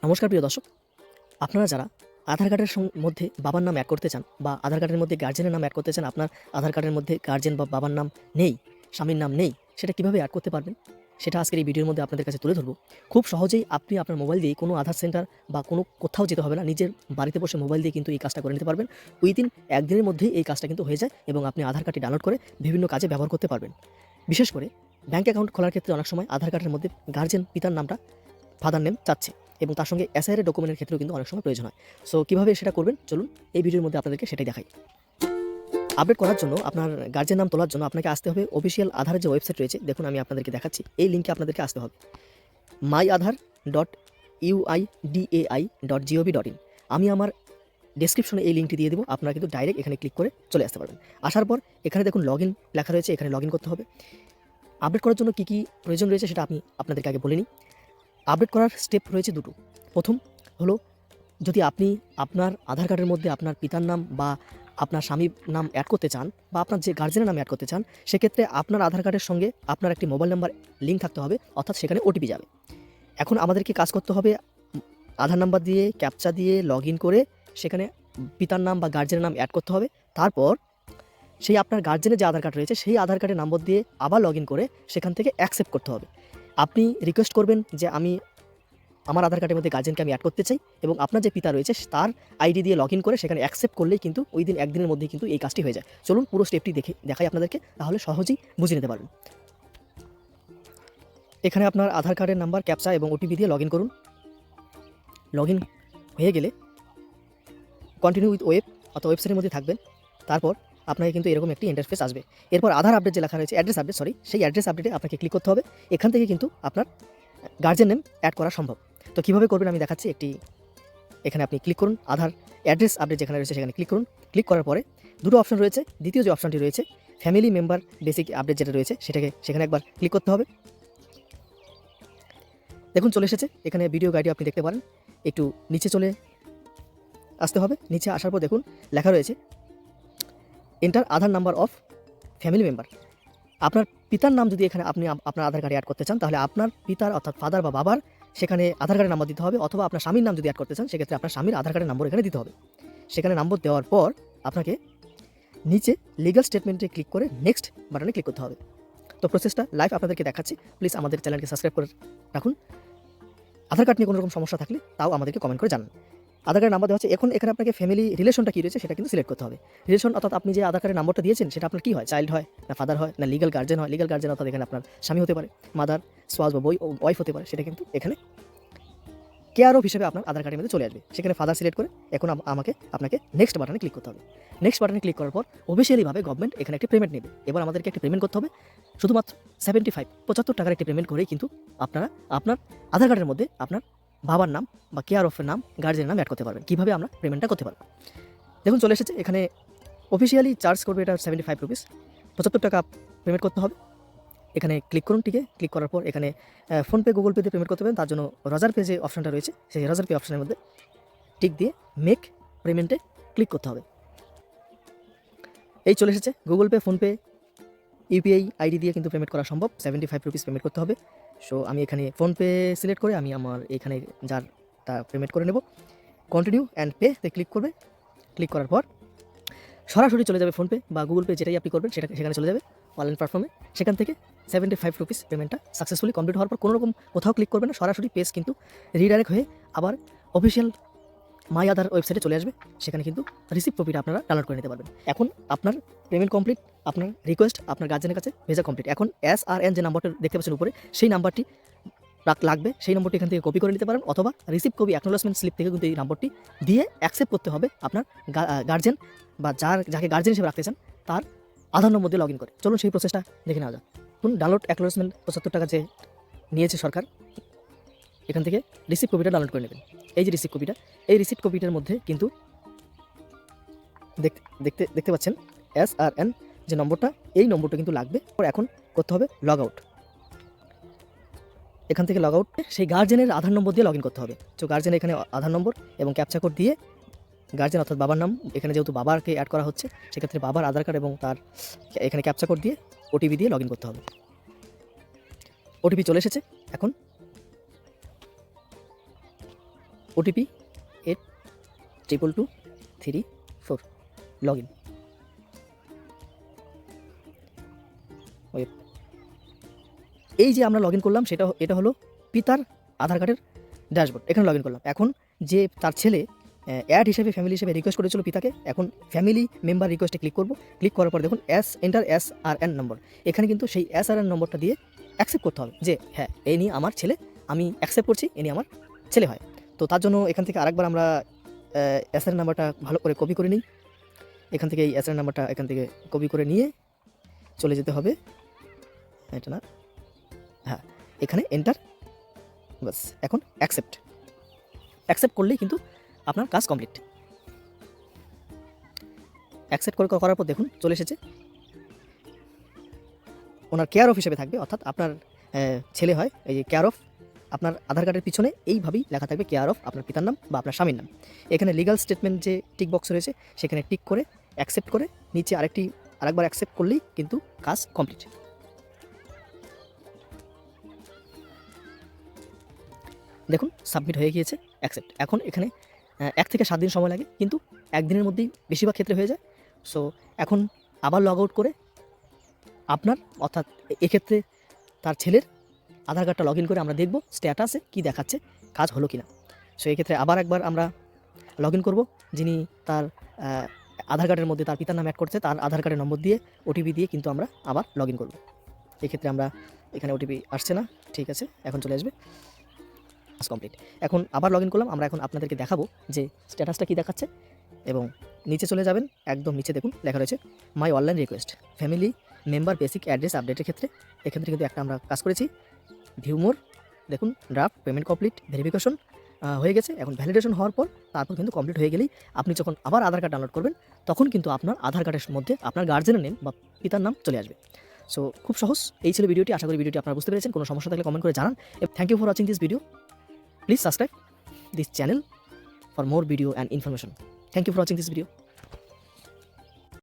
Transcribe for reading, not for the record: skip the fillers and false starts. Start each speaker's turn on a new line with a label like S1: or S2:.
S1: নমস্কার প্রিয় দর্শক, আপনারা যারা আধার কার্ডের মধ্যে বাবার নাম অ্যাড করতে চান বা আধার কার্ডের মধ্যে গার্জেনের নাম অ্যাড করতে চান, আপনার আধার কার্ডের মধ্যে গার্জেন বা বাবার নাম নেই, স্বামীর নাম নেই, সেটা কীভাবে অ্যাড করতে পারবেন সেটা আজকের এই ভিডিওর মধ্যে আপনাদের কাছে তুলে ধরবো। খুব সহজেই আপনি আপনার মোবাইল দিয়ে কোনো আধার সেন্টার বা কোনো কোথাও যেতে হবে না, নিজের বাড়িতে বসে মোবাইল দিয়ে কিন্তু এই কাজটা করে নিতে পারবেন। উইদিন একদিনের মধ্যেই এই কাজটা কিন্তু হয়ে যায় এবং আপনি আধার কার্ডটি ডাউনলোড করে বিভিন্ন কাজে ব্যবহার করতে পারবেন। বিশেষ করে ব্যাঙ্ক অ্যাকাউন্ট খোলার ক্ষেত্রে অনেক সময় আধার কার্ডের মধ্যে গার্জেন পিতার নামটা ফাদার নেম চাচ্ছে এবং তার সঙ্গে এসআইআর ডকুমেন্টের ক্ষেত্রেও কিন্তু অনেক সময় প্রয়োজন হয়। সো কীভাবে সেটা করবেন চলুন এই ভিডিওর মধ্যে আপনাদেরকে সেটাই দেখাই। আপডেট করার জন্য আপনার গার্জেন নাম তোলার জন্য আপনাকে আসতে হবে অফিসিয়াল আধারের যে ওয়েবসাইট রয়েছে, দেখুন আমি আপনাদেরকে দেখাচ্ছি, এই লিঙ্কে আপনাদেরকে আসতে হবে myAadhar.uidai.gov.in। আমি আমার ডেসক্রিপশনে এই লিঙ্কটি দিয়ে দেবো, আপনারা কিন্তু ডাইরেক্ট এখানে ক্লিক করে চলে আসতে পারবেন। আসার পর এখানে দেখুন লগ ইন লেখা রয়েছে, এখানে লগ ইন করতে হবে। আপডেট করার জন্য কী কী প্রয়োজন রয়েছে সেটা আমি আপনাদেরকে আগে বলে নিই। আপডেট করার স্টেপ রয়েছে দুটো। প্রথম হলো, যদি আপনি আপনার আধার কার্ডের মধ্যে আপনার পিতার নাম বা আপনার স্বামীর নাম অ্যাড করতে চান বা আপনার যে গার্জেনের নাম অ্যাড করতে চান, সেক্ষেত্রে আপনার আধার কার্ডের সঙ্গে আপনার একটি মোবাইল নাম্বার লিঙ্ক থাকতে হবে, অর্থাৎ সেখানে ওটিপি যাবে। এখন আমাদেরকে কাজ করতে হবে, আধার নাম্বার দিয়ে ক্যাপচা দিয়ে লগ ইন করে সেখানে পিতার নাম বা গার্জেনের নাম অ্যাড করতে হবে। তারপর সেই আপনার গার্জেনের যে আধার কার্ড রয়েছে সেই আধার কার্ডের নম্বর দিয়ে আবার লগ ইন করে সেখান থেকে অ্যাকসেপ্ট করতে হবে। আপনি রিকোয়েস্ট করবেন যে আমি আমার আধার কার্ডের মধ্যে গার্জেনকে আমি অ্যাড করতে চাই এবং আপনার যে পিতা রয়েছে তার আইডি দিয়ে লগ ইন করে সেখানে অ্যাকসেপ্ট করলেই কিন্তু উইদিন একদিনের মধ্যেই কিন্তু এই কাজটি হয়ে যায়। চলুন পুরো স্টেপটি দেখাই আপনাদেরকে, তাহলে সহজেই বুঝে নিতে পারবেন। এখানে আপনার আধার কার্ডের নাম্বার ক্যাপচা এবং ওটিপি দিয়ে লগ ইন করুন। লগ ইন হয়ে গেলে কন্টিনিউ উইথ ওয়েব অথবা ওয়েবসাইটের মধ্যে থাকবেন। তারপর আপনাকে কিন্তু এরকম একটি ইন্টারফেস আসবে। এরপর আধার আপডেট যে লেখা রয়েছে, অ্যাড্রেস আপডেট, সেই অ্যাড্রেস আপডেটে আপনাকে ক্লিক করতে হবে। এখান থেকে কিন্তু আপনার গার্জেন নেম অ্যাড করা সম্ভব। তো কীভাবে করবেন আমি দেখাচ্ছি। এখানে আপনি ক্লিক করুন, আধার অ্যাড্রেস আপডেট যেখানে রয়েছে সেখানে ক্লিক করুন। ক্লিক করার পরে দুটো অপশন রয়েছে। দ্বিতীয় যে অপশনটি রয়েছে ফ্যামিলি মেম্বার বেসিক আপডেট যেটা রয়েছে সেখানে একবার ক্লিক করতে হবে। দেখুন চলে এসেছে, এখানে ভিডিও গাইডে আপনি দেখতে পারেন। একটু নিচে চলে আসতে হবে। নিচে আসার পর দেখুন লেখা রয়েছে enter Aadhaar number of family member. আপনার পিতার নাম যদি এখানে আপনি আপনার আধার কার্ডে অ্যাড করতে চান, তাহলে আপনার পিতার অর্থাৎ ফাদার বা বাবার সেখানে আধার কার্ডের নাম্বার দিতে হবে, অথবা আপনার স্বামীর নাম যদি অ্যাড করতে চান সেক্ষেত্রে আপনার স্বামীর আধার কার্ডের নম্বর এখানে দিতে হবে। সেখানে নম্বর দেওয়ার পর আপনাকে নিচে লিগাল স্টেটমেন্টে ক্লিক করে নেক্সট বাটনে ক্লিক করতে হবে। তো প্রসেসটা লাইভ আপনাদেরকে দেখাচ্ছি। প্লিজ আমাদের চ্যানেলকে সাবস্ক্রাইব করে রাখুন। আধার কার্ড নিয়ে কোনো রকম সমস্যা থাকলে তাও আমাদেরকে কমেন্ট করে জানান। আধার কার্ডের নাম্বার দেওয়া হচ্ছে। এখন এখানে আপনাকে ফ্যামিলি রিলেশনটা কী রয়েছে সেটা কিন্তু সিলেক্ট করতে হবে। রিলেশন অর্থাৎ আপনি যে আধার কার্ডের নম্বরটা দিয়েছেন সেটা আপনার কী হয়, চাইল্ড হয় না ফাদার হয় না লিগাল গার্জেন হয়। লিগাল গার্জেন অর্থাৎ এখানে আপনার স্বামী হতে পারে, মাদার স্পাউস বা ওয়াইফ হতে পারে, সেটা কিন্তু এখানে কেয়ার অফ হিসেবে আপনার আধার কার্ডের মধ্যে চলে আসবে। সেখানে ফাদার সিলেক্ট করে এখন আপনাকে নেক্সট বাটনে ক্লিক করতে হবে। নেক্সট বাটনে ক্লিক করার পর অফিসিয়ালিভাবে গভর্নমেন্ট এখানে একটি পেমেন্ট নেবে। এবার আমাদেরকে একটি পেমেন্ট করতে হবে, শুধুমাত্র 75 টাকার একটি পেমেন্ট করেই কিন্তু আপনারা আপনার আধার কার্ডের মধ্যে আপনার বাবার নাম বা কেয়ার অফের নাম গার্জেনের নাম অ্যাড করতে পারবেন। কীভাবে আমরা পেমেন্টটা করতে পারবো দেখুন চলে এসেছে। এখানে অফিসিয়ালি চার্জ করবে এটা 75 রুপিস, 75 টাকা পেমেন্ট করতে হবে। এখানে ক্লিক করুন, ক্লিক করার পর এখানে ফোনপে গুগল পে দিয়ে পেমেন্ট করতে পারেন। তার জন্য রাজার পে যে অপশনটা রয়েছে সেই রাজার পে অপশনের মধ্যে টিক দিয়ে মেক পেমেন্টে ক্লিক করতে হবে। এই চলে এসেছে Google pay, PhonePe, UPI ID দিয়ে কিন্তু পেমেন্ট করা সম্ভব। 75 রুপিস পেমেন্ট করতে হবে। সো আমি এখানে ফোনপে সিলেক্ট করে আমি আমার এখানে যারটা পেমেন্ট করে নেব। কন্টিনিউ অ্যান্ড পেতে ক্লিক করবে। ক্লিক করার পর সরাসরি চলে যাবে ফোনপে বা গুগল পে, যেটাই আপনি করবেন সেখানে চলে যাবে অনলাইন প্ল্যাটফর্মে। সেখান থেকে 75 রুপিস পেমেন্টটা সাকসেসফুলি কমপ্লিট হওয়ার পর কোনো রকম কোথাও ক্লিক করবেন না, সরাসরি পেজ কিন্তু রিডাইরেক্ট হয়ে আবার অফিসিয়াল মাই আধার ওয়েবসাইটে চলে আসবে। সেখানে কিন্তু রিসিপ্ট কপিটা আপনারা ডাউনলোড করে নিতে পারবেন। এখন আপনার পেমেন্ট কমপ্লিট, আপনার রিকোয়েস্ট আপনার গার্জেনের কাছে ভেজা কমপ্লিট। এখন SRN যে নাম্বারটা দেখতে পাচ্ছেন উপরে, সেই নাম্বারটি লাগবে। সেই নম্বরটি এখান থেকে কপি করে নিতে পারেন, অথবা রিসিপ্ট কপি অ্যাকনোলেজমেন্ট স্লিপ থেকে কিন্তু এই নম্বরটি দিয়ে অ্যাকসেপ্ট করতে হবে আপনার গার্জেন বা যাকে গার্জেন হিসেবে রাখতে চান তার আধার নম্বর দিয়ে লগ ইন করে। চলুন সেই প্রসেসটা দেখে নেওয়া যাক। ডাউনলোড অ্যাকনোলেজমেন্ট 75 টাকা যে নিয়েছে সরকার, এখান থেকে রিসিপ্ট কপিটা ডাউনলোড করে নেবেন। এই যে রিসিপ্ট কপিটা, এই রিসিপ্ট কপিটার মধ্যে কিন্তু দেখতে পাচ্ছেন SRN যে নম্বরটা, এই নম্বরটা কিন্তু লাগবে। এখন করতে হবে লগ আউট। এখান থেকে লগ আউট সেই গার্জেনের আধার নম্বর দিয়ে লগ ইন করতে হবে। তো গার্জেন এখানে আধার নম্বর এবং ক্যাপচা কোড দিয়ে গার্জেন অর্থাৎ বাবার নাম, এখানে যেহেতু বাবাকে অ্যাড করা হচ্ছে সেক্ষেত্রে বাবার আধার কার্ড এবং তার এখানে ক্যাপচা কোড দিয়ে ওটিপি দিয়ে লগ ইন করতে হবে। ওটিপি চলে এসেছে। এখন OTP 822234 লগ ইন। এই যে আমরা লগ ইন করলাম এটা হলো পিতার আধার কার্ডের ড্যাশবোর্ড। এখানে লগ ইন করলাম। এখন যে তার ছেলে অ্যাড হিসেবে ফ্যামিলি হিসেবে রিকোয়েস্ট করেছিল পিতাকে, এখন ফ্যামিলি মেম্বার রিকোয়েস্টে ক্লিক করব। ক্লিক করার পর দেখুন এন্টার SRN নম্বর। এখানে কিন্তু সেই SRN নম্বরটা দিয়ে অ্যাকসেপ্ট করতে হবে যে হ্যাঁ ইনি আমার ছেলে, আমি অ্যাকসেপ্ট করছি ইনি আমার ছেলে হয়। তো তার জন্য এখান থেকে আরেকবার আমরা SRN নাম্বারটা ভালো করে কপি করে নিই। এখান থেকে এই SRN নাম্বারটা এখান থেকে কপি করে নিয়ে চলে যেতে হবে, এটা না, হ্যাঁ এখানে এন্টার, বাস এখন অ্যাকসেপ্ট করলেই কিন্তু আপনার কাজ কমপ্লিট। অ্যাকসেপ্ট করার পর দেখুন চলে এসেছে, ওনার কেয়ার অফ হিসেবে থাকবে, অর্থাৎ আপনার ছেলে হয়, এই যে কেয়ার অফ, আপনার আধার কার্ডের পিছনে এইভাবেই লেখা থাকবে কেয়ার অফ আপনার পিতার নাম বা আপনার স্বামীর নাম। এখানে লিগাল স্টেটমেন্ট যে টিক বক্স রয়েছে সেখানে টিক করে অ্যাকসেপ্ট করে নিচে আরেকবার অ্যাকসেপ্ট করলেই কিন্তু কাজ কমপ্লিট। দেখুন সাবমিট হয়ে গিয়েছে, অ্যাকসেপ্ট। এখন এখানে 1 থেকে 7 দিন সময় লাগে, কিন্তু একদিনের মধ্যেই বেশিরভাগ ক্ষেত্রে হয়ে যায়। সো এখন আবার লগ আউট করে আপনার, অর্থাৎ এক্ষেত্রে তার ছেলের আধার কার্ডটা লগ ইন করে আমরা দেখব স্ট্যাটাসে কী দেখাচ্ছে, কাজ হলো কি না। সো এক্ষেত্রে আবার একবার আমরা লগ ইন করবো, যিনি তার আধার কার্ডের মধ্যে তার পিতার নাম অ্যাড করছে, তার আধার কার্ডের নম্বর দিয়ে OTP দিয়ে কিন্তু আমরা আবার লগ ইন করবো। এক্ষেত্রে আমরা এখানে OTP আসছে না, ঠিক আছে, এখন চলে আসবে, কমপ্লিট। এখন আবার লগ ইন করলাম, আমরা এখন আপনাদেরকে দেখাবো যে স্ট্যাটাসটা কী দেখাচ্ছে। এবং নিচে চলে যাবেন, একদম নিচে দেখুন লেখা রয়েছে মাই online request family member basic address আপডেটের ক্ষেত্রে এক্ষেত্রে কিন্তু একটা আমরা কাজ করেছি, ভিউ মোর, দেখুন ড্রাফট পেমেন্ট কমপ্লিট, ভেরিফিকেশন হয়ে গেছে। এখন ভ্যালিডেশন হওয়ার পর তারপর কিন্তু কমপ্লিট হয়ে গেলেই আপনি যখন আবার আধার কার্ড ডাউনলোড করবেন তখন কিন্তু আপনার আধার কার্ডের মধ্যে আপনার গার্জেনের নেম বা পিতার নাম চলে আসবে। সো খুব সহজ, এই ছিল ভিডিওটি। আশা করি ভিডিওটি আপনারা বুঝতে পেরেছেন। কোনো সমস্যা থাকলে কমেন্ট করে জানান। Thank you for watching this video. Please subscribe this channel for more video and information. Thank you for watching this video.